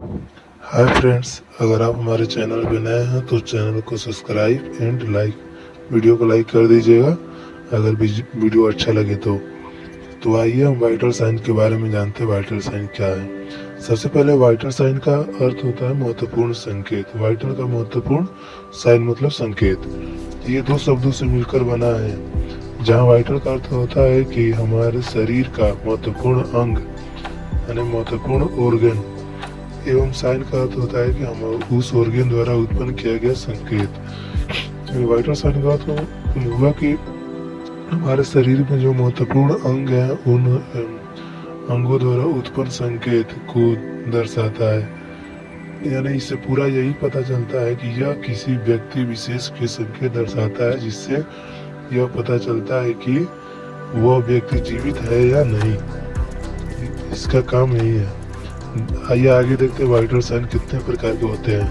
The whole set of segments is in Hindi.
हाय फ्रेंड्स, अगर आप हमारे चैनल पे नए हैं तो चैनल को सब्सक्राइब एंड लाइक, वीडियो को लाइक कर दीजिएगा अगर वीडियो अच्छा लगे तो आइए हम वाइटल साइन के बारे में जानते हैं। वाइटल साइन क्या है? सबसे पहले वाइटल साइन का अर्थ होता है महत्वपूर्ण संकेत। वाइटल का महत्वपूर्ण, साइन मतलब संकेत। ये दो शब्दों से मिलकर बना है। जहाँ वाइटल का अर्थ होता है कि हमारे शरीर का महत्वपूर्ण अंग यानी महत्वपूर्ण ऑर्गन, एवं साइन का अर्थ होता है कि हम उस ऑर्गन द्वारा उत्पन्न किया गया संकेत। वाइटल साइन का अर्थ हुआ कि हमारे शरीर में जो महत्वपूर्ण अंग है उन अंगों द्वारा उत्पन्न संकेत को दर्शाता है। यानी इससे पूरा यही पता चलता है कि यह किसी व्यक्ति विशेष के संकेत दर्शाता है, जिससे यह पता चलता है कि वह व्यक्ति जीवित है या नहीं। इसका काम यही है। आइए आगे देखते हैं वाइटल साइन कितने प्रकार के होते हैं।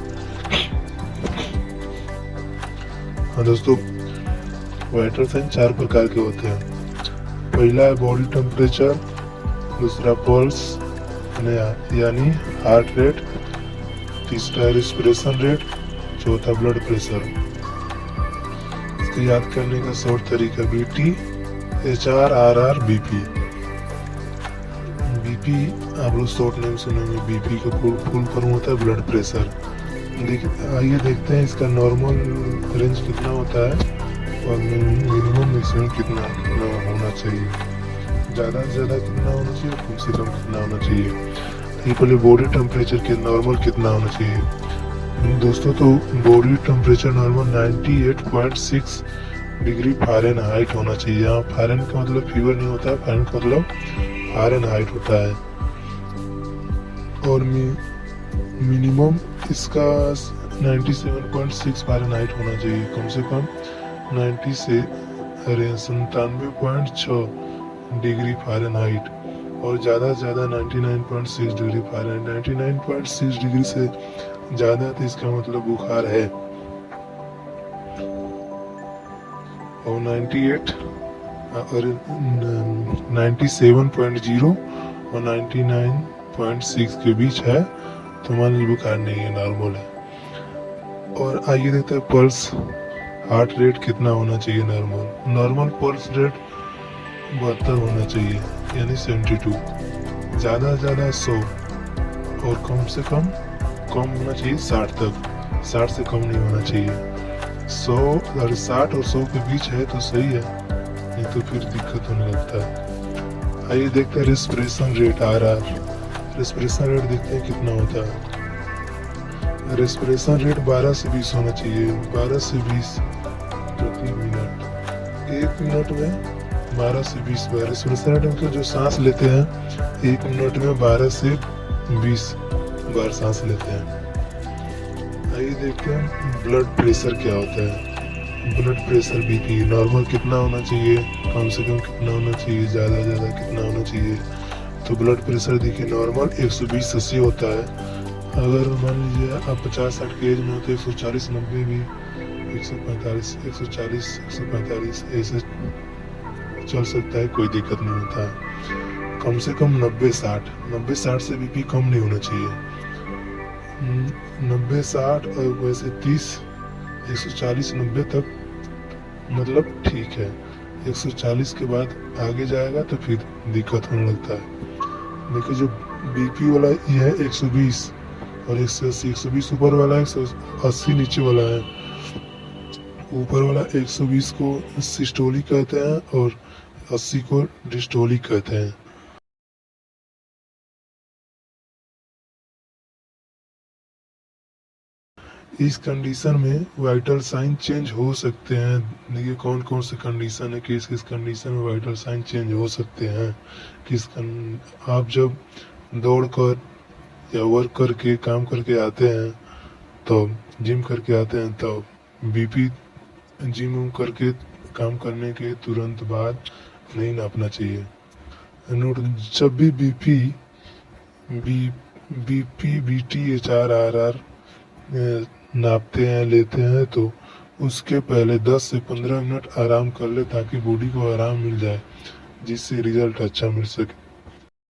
हाँ दोस्तों, वाइटल साइन 4 प्रकार के होते हैं। पहला है बॉडी टेम्परेचर, दूसरा पल्स यानी हार्ट रेट, तीसरा रेस्पिरेशन रेट, चौथा ब्लड प्रेशर। इसको याद करने का शॉर्ट तरीका बीटी, HRRR, BP। बीपी आप लोग शॉर्ट नेम सुनेंगे। बीपी का फुल फॉर्म होता है ब्लड प्रेशर। आइए देखते हैं इसका नॉर्मल रेंज कितना होता है और मिनिमम मैक्सिमम कितना होना चाहिए। ज़्यादा से ज़्यादा कितना होना चाहिए, कम से कम कितना होना चाहिए। ये पहले बॉडी टेम्परेचर के नॉर्मल कितना होना चाहिए दोस्तों। तो body temperature normal 98.6 degree Fahrenheit होना चाहिए। यहाँ फ़ारेन का मतलब फीवर नहीं होता है, फ़ारेन का मतलब फ़ारेनहाइट होता है। और मिनिमम इसका 97.6 फ़ारेनहाइट होना चाहिए। कम से कम 97.6 डिग्री फ़ारेनहाइट और ज़्यादा से ज़्यादा 99.6 डिग्री फ़ारेनहाइट। 99.6 डिग्री से ज़्यादा तो इसका मतलब बुखार है। और 97.0 और 99.6 के बीच है तो मान लीजिए बुखार नहीं है, नॉर्मल है। और आइए देखते हैं पल्स, हार्ट रेट कितना होना चाहिए। नॉर्मल पल्स रेट 72 होना चाहिए यानी 72। ज़्यादा से ज़्यादा 100 और कम से कम होना चाहिए 60 तक। 60 से कम नहीं होना चाहिए। 60 और 100 के बीच है तो सही है, नहीं तो फिर दिक्कत होने लगता है। आइए देखते हैं respiration rate, RR। Respiration rate देखते हैं कितना होता है। रेस्पिरेशन रेट 12 से 20 होना चाहिए। 12 से 20 प्रति मिनट। 1 मिनट में 12 से 20 बार रेस्पिरेशन रेट मतलब जो सांस लेते हैं 1 मिनट में 12 से 20 बार सांस लेते हैं। आइए देखते हैं ब्लड प्रेशर क्या होता है। ब्लड प्रेशर बीपी नॉर्मल कितना होना चाहिए, कम से कम कितना होना चाहिए, ज़्यादा से ज़्यादा कितना होना चाहिए। तो ब्लड प्रेशर देखिए नॉर्मल 120/80 होता है। अगर मान लीजिए आप 50-60 के एज में हो तो 140-90 भी, 145, 140, 145 ऐसे चल सकता है, कोई दिक्कत नहीं होता है। कम से कम 90-60 से बीपी कम नहीं होना चाहिए। 90-60 और वैसे 30, 140-90 तक मतलब ठीक है। 140 के बाद आगे जाएगा तो फिर दिक्कत होने लगता है। देखिए जो बीपी वाला ये है 120 और 180। 120 ऊपर वाला, 180 नीचे वाला है। ऊपर वाला 120 को सिस्टोलिक कहते हैं और 80 को डिस्टोलिक कहते हैं। इस कंडीशन में वाइटल साइन चेंज हो सकते हैं। देखिए कौन कौन से कंडीशन है, किस किस कंडीशन में वाइटल साइन चेंज हो सकते हैं। आप जब दौड़ कर या वर्क करके काम करके आते हैं तो जिम करके आते हैं तो बीपी जिम करके काम करने के तुरंत बाद नहीं नापना चाहिए। नोट, जब भी बीटी HRRR नापते हैं लेते हैं तो उसके पहले 10 से 15 मिनट आराम कर ले ताकि बॉडी को आराम मिल जाए, जिससे रिजल्ट अच्छा मिल सके।